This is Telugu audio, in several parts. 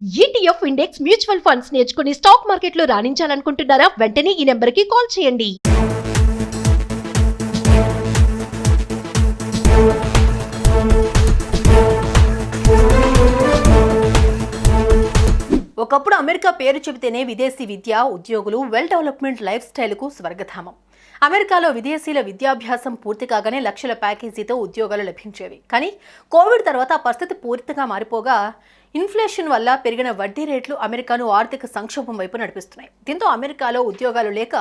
ఈటీఎఫ్ ఇండెక్స్ మ్యూచువల్ ఫండ్స్ నేర్చుకుని స్టాక్ మార్కెట్లో రాణించాలనుకుంటున్నారా? వెంటనే ఈ నెంబర్కి కాల్ చేయండి. ఒకప్పుడు అమెరికా పేరు చెబితేనే విదేశీ విద్య, ఉద్యోగులు, వెల్ డెవలప్మెంట్ లైఫ్ స్టైల్కు స్వర్గధామం. అమెరికాలో విదేశీయుల విద్యాభ్యాసం పూర్తి కాగానే లక్షల ప్యాకేజీతో ఉద్యోగాలు లభించేవి. కానీ కోవిడ్ తర్వాత ఆ పరిస్థితి పూర్తిగా మారిపోగా ఇన్ఫ్లేషన్ వల్ల పెరిగిన వడ్డీ రేట్లు అమెరికాను ఆర్థిక సంక్షోభం వైపు నడిపిస్తున్నాయి. దీంతో అమెరికాలో ఉద్యోగాలు లేక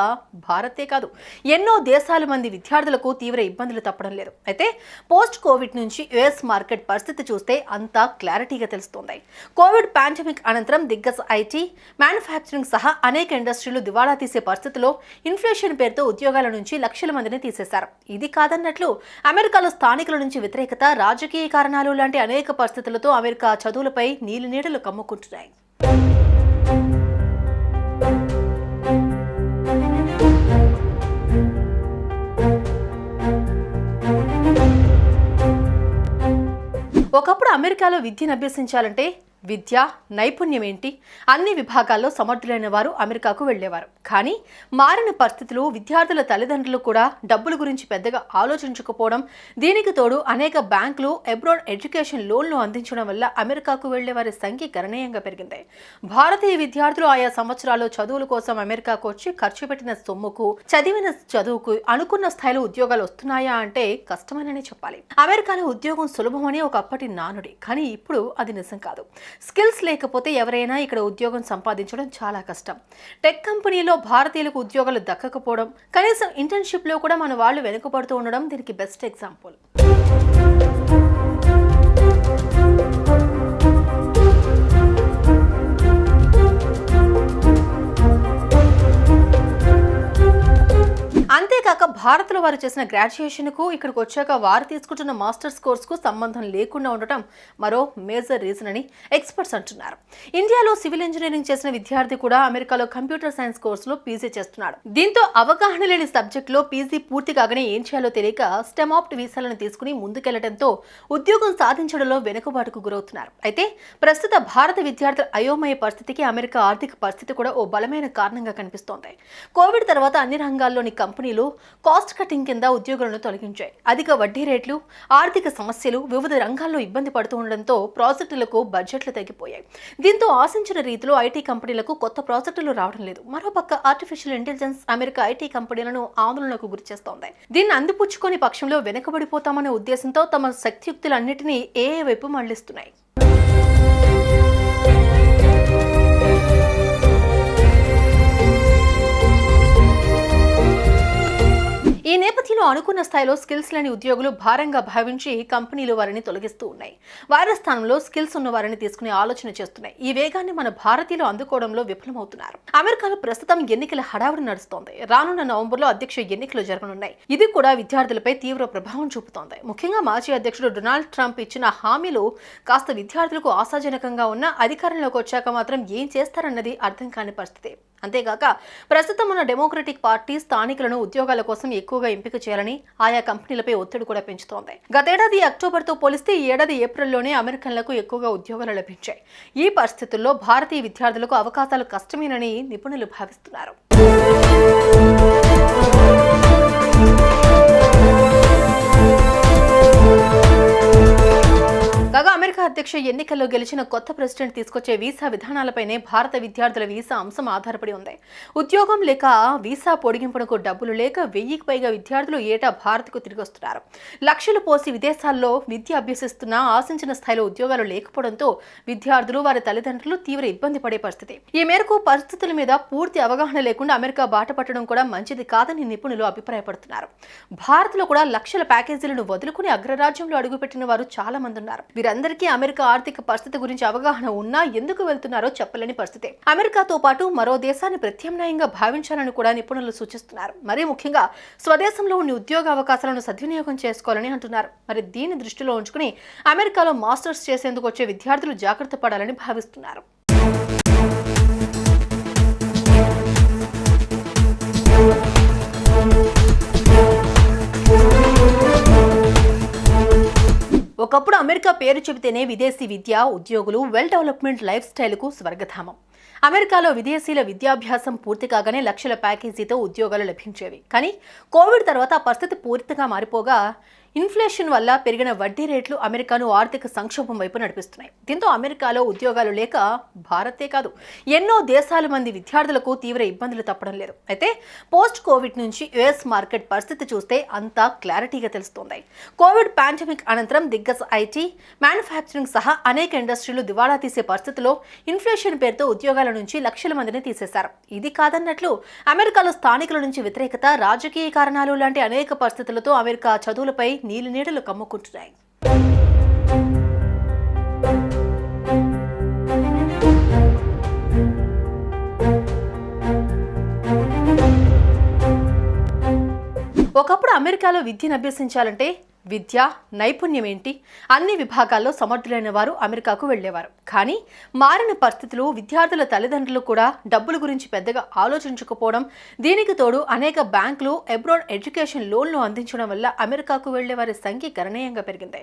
భారతే కాదు ఎన్నో దేశాల మంది విద్యార్థులకు తీవ్ర ఇబ్బందులు తప్పడం లేదు. అయితే పోస్ట్ కోవిడ్ నుంచి యుఎస్ మార్కెట్ పరిస్థితి చూస్తే అంతా క్లారిటీగా తెలుస్తోంది. కోవిడ్ పాండమిక్ అనంతరం దిగ్గజ ఐటీ, మ్యానుఫ్యాక్చరింగ్ సహా అనేక ఇండస్ట్రీలు దివాళా తీసే పరిస్థితిలో ఇన్ఫ్లేషన్ పేరుతో ఉద్యోగాల నుంచి లక్షల మందిని తీసేశారు. ఇది కాదన్నట్లు అమెరికాలో స్థానికుల నుంచి వ్యతిరేకత, రాజకీయ కారణాలు లాంటి అనేక పరిస్థితులతో అమెరికా చదువులపై నీలి నీడలు కమ్ముకుంటున్నాయి. ఒకప్పుడు అమెరికాలో విద్యను అభ్యసించాలంటే విద్య, నైపుణ్యం ఏంటి, అన్ని విభాగాల్లో సమర్థులైన వారు అమెరికాకు వెళ్లేవారు. కానీ మారిన పరిస్థితులు, విద్యార్థుల తల్లిదండ్రులు కూడా డబ్బుల గురించి పెద్దగా ఆలోచించకపోవడం, దీనికి తోడు అనేక బ్యాంకులు అబ్రాడ్ ఎడ్యుకేషన్ లోన్లు అందించడం వల్ల అమెరికాకు వెళ్లే వారి సంఖ్య గణనీయంగా పెరిగింది. భారతీయ విద్యార్థులు ఆయా సంవత్సరాల్లో చదువుల కోసం అమెరికాకు వచ్చి ఖర్చు పెట్టిన సొమ్ముకు, చదివిన చదువుకు అనుకున్న స్థాయిలో ఉద్యోగాలు వస్తున్నాయా అంటే కష్టమేనని చెప్పాలి. అమెరికాలో ఉద్యోగం సులభమని ఒకప్పటి నానుడి, కానీ ఇప్పుడు అది నిజం కాదు. స్కిల్స్ లేకపోతే ఎవరైనా ఇక్కడ ఉద్యోగం సంపాదించడం చాలా కష్టం. టెక్ కంపెనీలో భారతీయులకు ఉద్యోగాలు దక్కకపోవడం, కనీసం ఇంటర్న్షిప్ లో కూడా మన వాళ్ళు వెనుకబడుతూ ఉండడం దీనికి బెస్ట్ ఎగ్జాంపుల్. అంతేకాక భారత్లో వారు చేసిన గ్రాడ్యుయేషన్కు ఇక్కడికి వచ్చాక వారు తీసుకుంటున్న మాస్టర్స్ కోర్సుకు సంబంధం లేకుండా ఉండటం మరో మేజర్ రీజన్ అని ఎక్స్పర్ట్స్ అంటున్నారు. ఇండియాలో సివిల్ ఇంజనీరింగ్ చేసిన విద్యార్థి కూడా అమెరికాలో కంప్యూటర్ సైన్స్ కోర్సులో పీజీ చేస్తున్నాడు. దీంతో అవగాహన లేని సబ్జెక్టులో పీజీ పూర్తి కాగానే ఏం చేయాలో తెలియక స్టెమాప్ట్ వీసాలను తీసుకుని ముందుకెళ్లడంతో ఉద్యోగం సాధించడంలో వెనుకబాటుకు గురవుతున్నారు. అయితే ప్రస్తుత భారత విద్యార్థుల అయోమయ పరిస్థితికి అమెరికా ఆర్థిక పరిస్థితి కూడా ఓ బలమైన కారణంగా కనిపిస్తోంది. కోవిడ్ తర్వాత అన్ని రంగాల్లోని కంపెనీలు కాస్ట్ కటింగ్ కింద ఉద్యోగులను తొలగించాయి. అధిక వడ్డీ రేట్లు, ఆర్థిక సమస్యలు వివిధ రంగాల్లో ఇబ్బంది పడుతూ ఉండడంతో ప్రాజెక్టులకు బడ్జెట్లు తగ్గిపోయాయి. దీంతో ఆశించిన రీతిలో ఐటీ కంపెనీలకు కొత్త ప్రాజెక్టులు రావడం లేదు. మరోపక్క ఆర్టిఫిషియల్ ఇంటెలిజెన్స్ అమెరికా ఐటీ కంపెనీలను ఆందోళనకు గురిచేస్తోంది. దీన్ని అందిపుచ్చుకొని పక్షంలో వెనుకబడిపోతామనే ఉద్దేశంతో తమ శక్తియుక్తులన్నింటినీ ఏఏ వైపు మళ్లిస్తున్నాయి. ఈ నేపథ్యంలో అనుకున్న స్థాయిలో స్కిల్స్ లేని ఉద్యోగులు భారంగా భావించి కంపెనీలు వారిని తొలగిస్తూ ఉన్నాయి. వారి స్థానంలో స్కిల్స్ ఉన్న వారిని తీసుకునే ఆలోచన చేస్తున్నాయి. ఈ వేగాన్ని మన భారతీయులు అందుకోవడంలో విఫలమవుతున్నారు. అమెరికాలో ప్రస్తుతం ఎన్నికల హడావుడి నడుస్తోంది. రానున్న నవంబర్లో అధ్యక్ష ఎన్నికలు జరగనున్నాయి. ఇది కూడా విద్యార్థులపై తీవ్ర ప్రభావం చూపుతోంది. ముఖ్యంగా మాజీ అధ్యక్షుడు డొనాల్డ్ ట్రంప్ ఇచ్చిన హామీలు కాస్త విద్యార్థులకు ఆశాజనకంగా ఉన్న అధికారంలోకి వచ్చాక మాత్రం ఏం చేస్తారన్నది అర్థం కాని పరిస్థితి. అంతేగాక ప్రస్తుతం ఉన్న డెమోక్రటిక్ పార్టీ స్థానికులను ఉద్యోగాల కోసం ఎక్కువగా ఎంపిక చేయాలని ఆయా కంపెనీలపై ఒత్తిడి కూడా పెంచుతోంది. గతేడాది అక్టోబర్తో పోలిస్తే ఈ ఏడాది ఏప్రిల్లోనే అమెరికన్లకు ఎక్కువగా ఉద్యోగాలు లభించాయి. ఈ పరిస్థితుల్లో భారతీయ విద్యార్థులకు అవకాశాలు కష్టమేనని నిపుణులు భావిస్తున్నారు. కాగా అమెరికా అధ్యక్ష ఎన్నికల్లో గెలిచిన కొత్త ప్రెసిడెంట్ తీసుకొచ్చే వీసా విధానాలపైనే భారత విద్యార్థుల వీసా అంశం ఆధారపడి ఉంది. ఉద్యోగం లేక వీసా పొడిగింపునకు డబ్బులు లేక 1000కి పైగా విద్యార్థులు ఏటా భారత్కు తిరిగి వస్తున్నారు. లక్షలు పోసి విదేశాల్లో విద్య అభ్యసిస్తున్నా ఆశించిన స్థాయిలో ఉద్యోగాలు లేకపోవడంతో విద్యార్థులు, వారి తల్లిదండ్రులు తీవ్ర ఇబ్బంది పడే పరిస్థితి. ఈ మేరకు పరిస్థితుల మీద పూర్తి అవగాహన లేకుండా అమెరికా బాట పట్టడం కూడా మంచిది కాదని నిపుణులు అభిప్రాయపడుతున్నారు. భారత్లో కూడా లక్షల ప్యాకేజీలను వదులుకుని అగ్రరాజ్యంలో అడుగుపెట్టిన వారు చాలా మంది ఉన్నారు. వీరందరికీ అమెరికా ఆర్థిక పరిస్థితి గురించి అవగాహన ఉన్నా ఎందుకు వెళ్తున్నారో చెప్పలేని పరిస్థితి. అమెరికాతో పాటు మరో దేశాన్ని ప్రత్యామ్నాయంగా భావించాలని కూడా నిపుణులు సూచిస్తున్నారు. మరీ ముఖ్యంగా స్వదేశంలో ఉన్న ఉద్యోగ అవకాశాలను సద్వినియోగం చేసుకోవాలని అంటున్నారు. మరి దీన్ని దృష్టిలో ఉంచుకుని అమెరికాలో మాస్టర్స్ చేసేందుకు వచ్చే విద్యార్థులు జాగ్రత్త పడాలని భావిస్తున్నారు. ఒకప్పుడు అమెరికా పేరు చెబితేనే విదేశీ విద్య, ఉద్యోగులు, వెల్ డెవలప్మెంట్ లైఫ్ స్టైల్కు స్వర్గధామం. అమెరికాలో విదేశీల విద్యాభ్యాసం పూర్తి కాగానే లక్షల ప్యాకేజీతో ఉద్యోగాలు లభించేవి. కానీ కోవిడ్ తర్వాత ఆ పరిస్థితి పూర్తిగా మారిపోగా ఇన్ఫ్లేషన్ వల్ల పెరిగిన వడ్డీ రేట్లు అమెరికాను ఆర్థిక సంక్షోభం వైపు నడిపిస్తున్నాయి. దీంతో అమెరికాలో ఉద్యోగాలు లేక భారతే కాదు ఎన్నో దేశాల మంది విద్యార్థులకు తీవ్ర ఇబ్బందులు తప్పడం లేదు. అయితే పోస్ట్ కోవిడ్ నుంచి యుఎస్ మార్కెట్ పరిస్థితి చూస్తే అంతా క్లారిటీగా తెలుస్తోంది. కోవిడ్ పాండమిక్ అనంతరం దిగ్గజ ఐటీ, మ్యానుఫ్యాక్చరింగ్ సహా అనేక ఇండస్ట్రీలు దివాళా తీసే పరిస్థితిలో ఇన్ఫ్లేషన్ పేరుతో ఉద్యోగాల నుంచి లక్షల మందిని తీసేశారు. ఇది కాదన్నట్లు అమెరికాలో స్థానికుల నుంచి వ్యతిరేకత, రాజకీయ కారణాలు లాంటి అనేక పరిస్థితులతో అమెరికా చదువులపై నీలి నీడలు కమ్ముకుంటున్నాయి. ఒకప్పుడు అమెరికాలో విద్యను అభ్యసించాలంటే విద్య, నైపుణ్యం ఏంటి, అన్ని విభాగాల్లో సమర్థులైన వారు అమెరికాకు వెళ్లేవారు. కానీ మారిన పరిస్థితులు, విద్యార్థుల తల్లిదండ్రులు కూడా డబ్బుల గురించి పెద్దగా ఆలోచించకపోవడం, దీనికి తోడు అనేక బ్యాంకులు అబ్రాడ్ ఎడ్యుకేషన్ లోన్లు అందించడం వల్ల అమెరికాకు వెళ్లే వారి సంఖ్య గణనీయంగా పెరిగింది.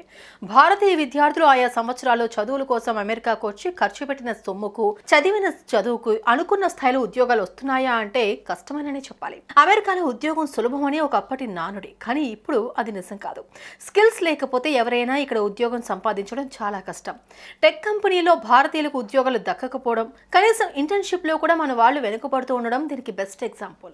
భారతీయ విద్యార్థులు ఆయా సంవత్సరాల్లో చదువుల కోసం అమెరికాకు వచ్చి ఖర్చు పెట్టిన సొమ్ముకు, చదివిన చదువుకు అనుకున్న స్థాయిలో ఉద్యోగాలు వస్తున్నాయా అంటే కష్టమేనని చెప్పాలి. అమెరికాలో ఉద్యోగం సులభమని ఒకప్పటి నానుడి, కానీ ఇప్పుడు అది నిజం కాదు. స్కిల్స్ లేకపోతే ఎవరైనా ఇక్కడ ఉద్యోగం సంపాదించడం చాలా కష్టం. టెక్ కంపెనీలో భారతీయులకు ఉద్యోగాలు దక్కకపోవడం, కనీసం ఇంటర్న్షిప్ లో కూడా మన వాళ్ళు వెనుకబడుతూ ఉండడం దీనికి బెస్ట్ ఎగ్జాంపుల్.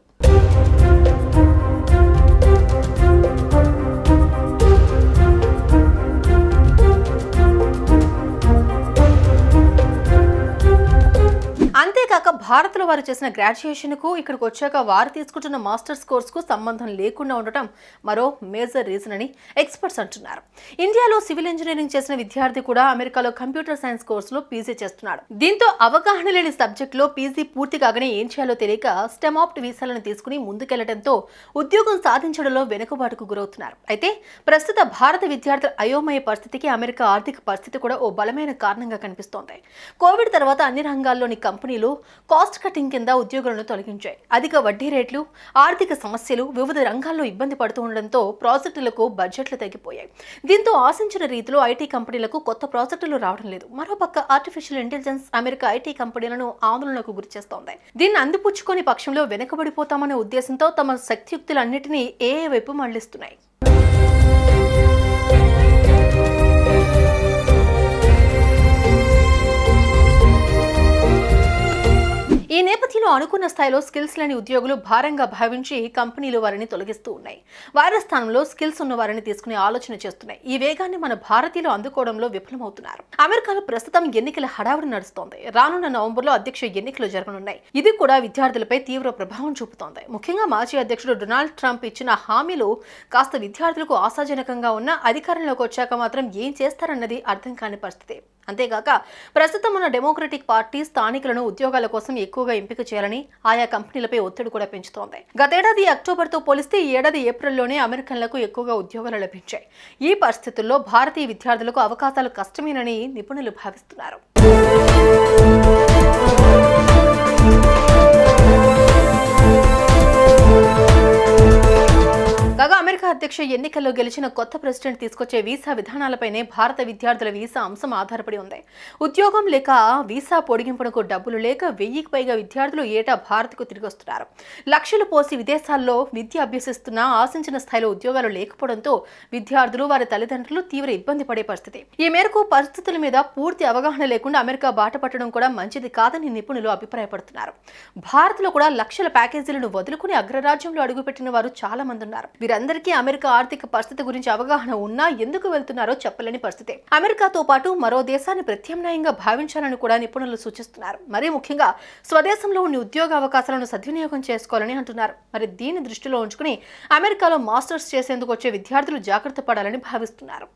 అంతేకాక భారత్లో వారు చేసిన గ్రాడ్యుయేషన్కు ఇక్కడికి వచ్చాక వారు తీసుకుంటున్న మాస్టర్స్ కోర్సుకు సంబంధం లేకుండా ఉండటం మరో మేజర్ రీజన్ అని ఎక్స్పర్ట్స్ అంటున్నారు. ఇండియాలో సివిల్ ఇంజనీరింగ్ చేసిన విద్యార్థి కూడా అమెరికాలో కంప్యూటర్ సైన్స్ కోర్సులో పీజీ చేస్తున్నాడు. దీంతో అవగాహన లేని సబ్జెక్టులో పీజీ పూర్తి కాగానే ఏం చేయాలో తెలియక స్టెమాప్ట్ వీసాలను తీసుకుని ముందుకెళ్లడంతో ఉద్యోగం సాధించడంలో వెనుకబాటుకు గురవుతున్నారు. అయితే ప్రస్తుత భారత విద్యార్థుల అయోమయ పరిస్థితికి అమెరికా ఆర్థిక పరిస్థితి కూడా ఓ బలమైన కారణంగా కనిపిస్తోంది. కోవిడ్ తర్వాత అన్ని రంగాల్లోని కంపెనీలు కాస్ట్ కటింగ్ కింద ఉద్యోగులను తొలగించాయి. అధిక వడ్డీ రేట్లు, ఆర్థిక సమస్యలు వివిధ రంగాల్లో ఇబ్బంది పడుతూ ఉండడంతో ప్రాజెక్టులకు బడ్జెట్లు తగ్గిపోయాయి. దీంతో ఆశించిన రీతిలో ఐటీ కంపెనీలకు కొత్త ప్రాజెక్టులు రావడం లేదు. మరోపక్క ఆర్టిఫిషియల్ ఇంటెలిజెన్స్ అమెరికా ఐటీ కంపెనీలను ఆందోళనకు గురిచేస్తోంది. దీన్ని అందిపుచ్చుకొని పక్షంలో వెనుకబడిపోతామనే ఉద్దేశంతో తమ శక్తియుక్తులన్నింటినీ ఏఏ వైపు మళ్లిస్తున్నాయి. ఈ నేపథ్యంలో అనుకున్న స్థాయిలో స్కిల్స్ లేని ఉద్యోగులు భారంగా భావించి కంపెనీలు వారిని తొలగిస్తూ ఉన్నాయి. వారి స్థానంలో స్కిల్స్ ఉన్న వారిని తీసుకునే ఆలోచన చేస్తున్నాయి. ఈ వేగాన్ని మన భారతీయులు అందుకోవడంలో విఫలమవుతున్నారు. అమెరికాలో ప్రస్తుతం ఎన్నికల హడావుడి నడుస్తోంది. రానున్న నవంబర్లో అధ్యక్ష ఎన్నికలు జరగనున్నాయి. ఇది కూడా విద్యార్థులపై తీవ్ర ప్రభావం చూపుతోంది. ముఖ్యంగా మాజీ అధ్యక్షుడు డొనాల్డ్ ట్రంప్ ఇచ్చిన హామీలు కాస్త విద్యార్థులకు ఆశాజనకంగా ఉన్న అధికారంలోకి వచ్చాక మాత్రం ఏం చేస్తారన్నది అర్థం కాని పరిస్థితి. అంతేగాక ప్రస్తుతం ఉన్న డెమోక్రటిక్ పార్టీ స్థానికులను ఉద్యోగాల కోసం ఎక్కువగా ఎంపిక చేయాలని ఆయా కంపెనీలపై ఒత్తిడి కూడా పెంచుతోంది. గతేడాది అక్టోబర్తో పోలిస్తే ఈ ఏడాది ఏప్రిల్లోనే అమెరికన్లకు ఎక్కువగా ఉద్యోగాలు లభించాయి. ఈ పరిస్థితుల్లో భారతీయ విద్యార్థులకు అవకాశాలు కష్టమేనని నిపుణులు భావిస్తున్నారు. కాగా అమెరికా అధ్యక్ష ఎన్నికల్లో గెలిచిన కొత్త ప్రెసిడెంట్ తీసుకొచ్చే వీసా విధానాలపైనే భారత విద్యార్థుల వీసా అంశం ఆధారపడి ఉంది. ఉద్యోగం లేక వీసా పొడిగింపునకు డబ్బులు లేక 1000కి పైగా విద్యార్థులు ఏటా భారత్కు తిరిగి వస్తున్నారు. లక్షలు పోసి విదేశాల్లో విద్య అభ్యసిస్తున్నా ఆశించిన స్థాయిలో ఉద్యోగాలు లేకపోవడంతో విద్యార్థులు, వారి తల్లిదండ్రులు తీవ్ర ఇబ్బంది పడే పరిస్థితి. ఈ మేరకు పరిస్థితుల మీద పూర్తి అవగాహన లేకుండా అమెరికా బాట పట్టడం కూడా మంచిది కాదని నిపుణులు అభిప్రాయపడుతున్నారు. భారత్లో కూడా లక్షల ప్యాకేజీలను వదులుకుని అగ్రరాజ్యంలో అడుగుపెట్టిన వారు చాలా మంది ఉన్నారు. వీరందరికీ అమెరికా ఆర్థిక పరిస్థితి గురించి అవగాహన ఉన్నా ఎందుకు వెళ్తున్నారో చెప్పలేని పరిస్థితి. అమెరికాతో పాటు మరో దేశాన్ని ప్రత్యామ్నాయంగా భావించాలని కూడా నిపుణులు సూచిస్తున్నారు. మరీ ముఖ్యంగా స్వదేశంలో ఉన్న ఉద్యోగ అవకాశాలను సద్వినియోగం చేసుకోవాలని అంటున్నారు. మరి దీన్ని దృష్టిలో ఉంచుకుని అమెరికాలో మాస్టర్స్ చేసేందుకు వచ్చే విద్యార్థులు జాగ్రత్త పడాలని భావిస్తున్నారు.